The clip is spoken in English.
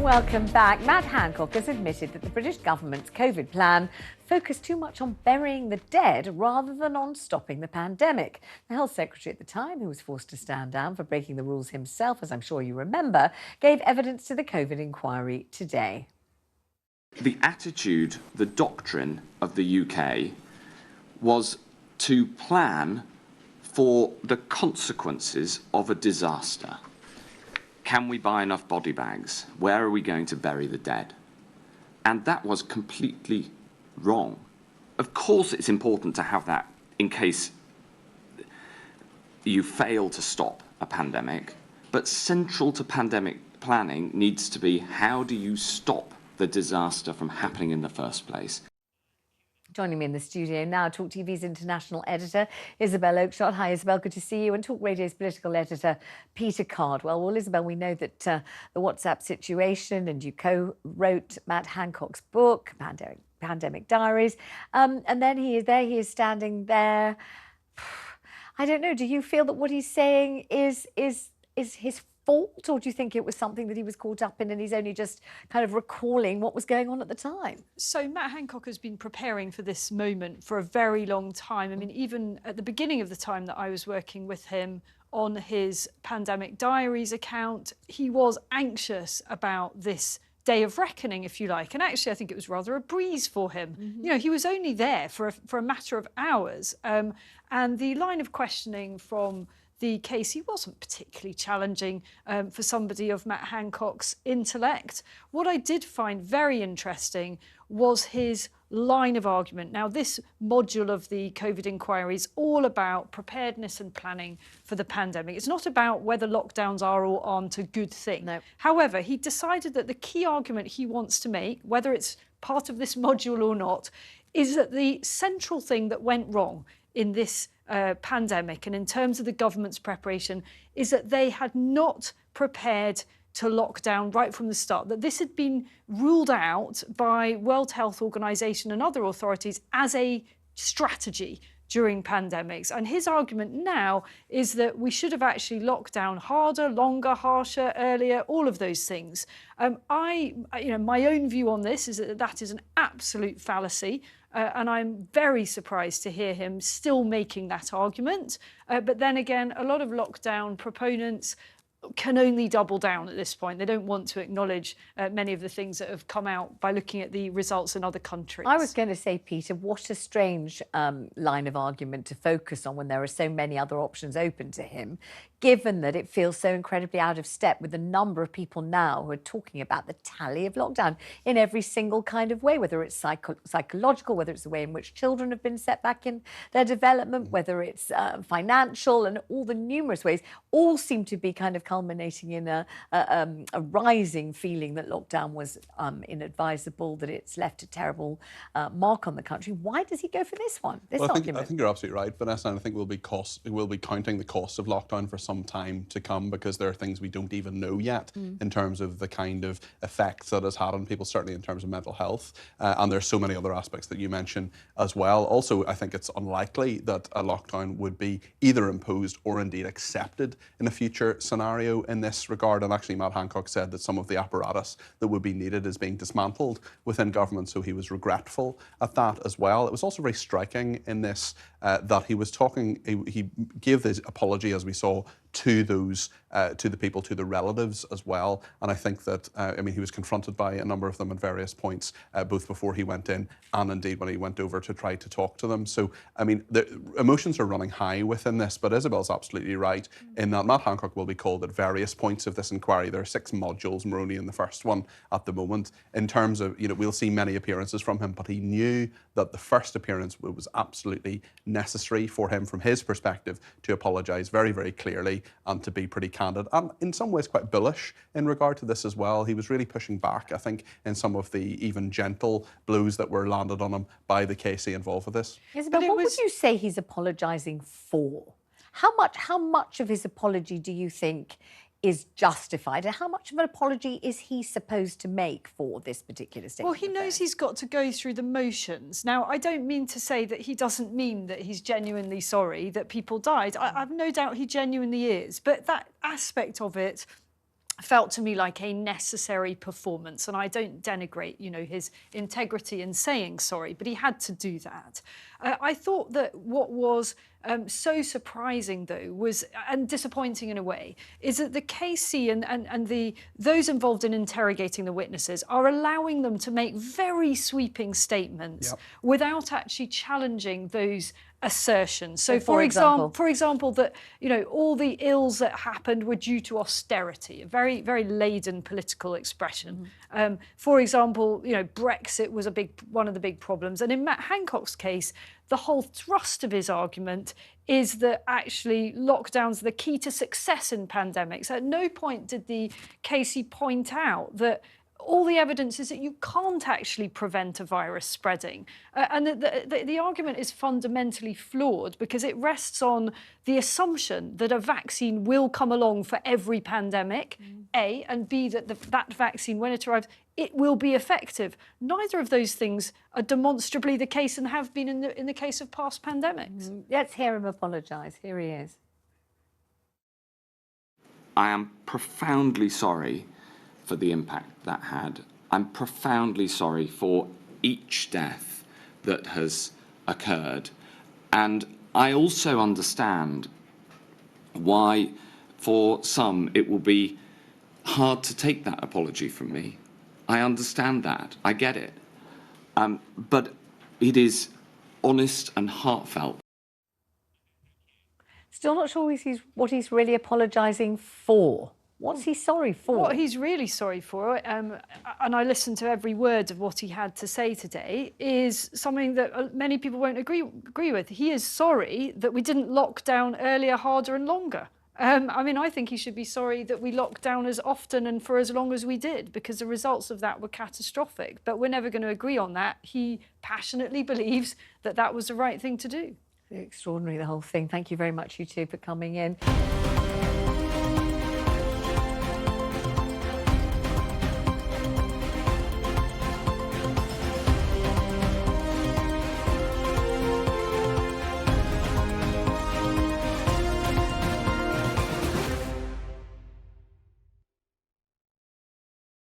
Welcome back. Matt Hancock has admitted that the British government's COVID plan focused too much on burying the dead rather than on stopping the pandemic. The Health Secretary at the time, who was forced to stand down for breaking the rules himself, as I'm sure you remember, gave evidence to the COVID inquiry today. The attitude, the doctrine of the UK was to plan for the consequences of a disaster. Can we buy enough body bags? Where are we going to bury the dead? And that was completely wrong. Of course, it's important to have that in case you fail to stop a pandemic, but central to pandemic planning needs to be, how do you stop the disaster from happening in the first place? Joining me in the studio now, TalkTV's international editor, Isabel Oakeshott. Hi, Isabel, good to see you. And Talk Radio's political editor, Peter Cardwell. Well, Isabel, we know that the WhatsApp situation, and you co-wrote Matt Hancock's book, Pandemic Diaries. And then he is standing there. I don't know, do you feel that what he's saying is his fault, or do you think it was something that he was caught up in and he's only just kind of recalling what was going on at the time? So Matt Hancock has been preparing for this moment for a very long time. I mean, even at the beginning of the time that I was working with him on his Pandemic Diaries account, he was anxious about this day of reckoning, if you like. And actually, I think it was rather a breeze for him. Mm-hmm. You know, he was only there for a matter of hours. And the line of questioning from the case, he wasn't particularly challenging for somebody of Matt Hancock's intellect. What I did find very interesting was his line of argument. Now, this module of the COVID inquiry is all about preparedness and planning for the pandemic. It's not about whether lockdowns are or aren't a good thing. No. However, he decided that the key argument he wants to make, whether it's part of this module or not, is that the central thing that went wrong in this pandemic and in terms of the government's preparation is that they had not prepared to lock down right from the start, that this had been ruled out by World Health Organization and other authorities as a strategy during pandemics. And his argument now is that we should have actually locked down harder, longer, harsher, earlier, all of those things. My own view on this is that that is an absolute fallacy. And I'm very surprised to hear him still making that argument. But then again, a lot of lockdown proponents can only double down at this point. They don't want to acknowledge many of the things that have come out by looking at the results in other countries. I was going to say, Peter, what a strange line of argument to focus on when there are so many other options open to him, given that it feels so incredibly out of step with the number of people now who are talking about the tally of lockdown in every single kind of way, whether it's psychological, whether it's the way in which children have been set back in their development, whether it's financial, and all the numerous ways, all seem to be kind of culminating in a rising feeling that lockdown was inadvisable, that it's left a terrible mark on the country. Why does he go for this one? I think you're absolutely right, Vanessa, and I think we'll be counting the cost of lockdown for some time to come, because there are things we don't even know yet in terms of the kind of effects that it's had on people, certainly in terms of mental health. And there's so many other aspects that you mentioned as well. Also, I think it's unlikely that a lockdown would be either imposed or indeed accepted in a future scenario in this regard. And actually, Matt Hancock said that some of the apparatus that would be needed is being dismantled within government, so he was regretful at that as well. It was also very striking in this that he was talking, he gave this apology, as we saw, to those, to the people, to the relatives as well. And I think that, he was confronted by a number of them at various points, both before he went in and indeed when he went over to try to talk to them. So, the emotions are running high within this, but Isabel's absolutely right in that Matt Hancock will be called at various points of this inquiry. There are 6 modules, and we're only in the first one at the moment. In terms of, we'll see many appearances from him, but he knew that the first appearance was absolutely necessary for him, from his perspective, to apologise very, very clearly and to be pretty candid, and in some ways quite bullish in regard to this as well. He was really pushing back, I think, in some of the even gentle blows that were landed on him by the KC involved with this. Isabel, what would you say he's apologising for? How much of his apology do you think is justified, and how much of an apology is he supposed to make for this particular statement? Well, he knows he's got to go through the motions. Now, I don't mean to say that he doesn't mean that he's genuinely sorry that people died. I've no doubt he genuinely is, but that aspect of it felt to me like a necessary performance. And I don't denigrate, you know, his integrity in saying sorry, but he had to do that. I thought that what was so surprising, though, was, and disappointing in a way, is that the KC and those involved in interrogating the witnesses are allowing them to make very sweeping statements without actually challenging those assertions. So, for example, that, you know, all the ills that happened were due to austerity, a very, very laden political expression. For example, you know, Brexit was one of the big problems. And in Matt Hancock's case, the whole thrust of his argument is that actually lockdowns are the key to success in pandemics. At no point did the KC point out that all the evidence is that you can't actually prevent a virus spreading. And the argument is fundamentally flawed because it rests on the assumption that a vaccine will come along for every pandemic, A, and B, that that vaccine, when it arrives, it will be effective. Neither of those things are demonstrably the case and have been in the case of past pandemics. Let's hear him apologise. Here he is. I am profoundly sorry for the impact that had. I'm profoundly sorry for each death that has occurred. And I also understand why, for some, it will be hard to take that apology from me. I understand that. I get it. But it is honest and heartfelt. Still not sure what he's really apologising for. What's he sorry for? What he's really sorry for, and I listened to every word of what he had to say today, is something that many people won't agree with. He is sorry that we didn't lock down earlier, harder and longer. I mean, I think he should be sorry that we locked down as often and for as long as we did, because the results of that were catastrophic. But we're never going to agree on that. He passionately believes that that was the right thing to do. Extraordinary, the whole thing. Thank you very much, you two, for coming in.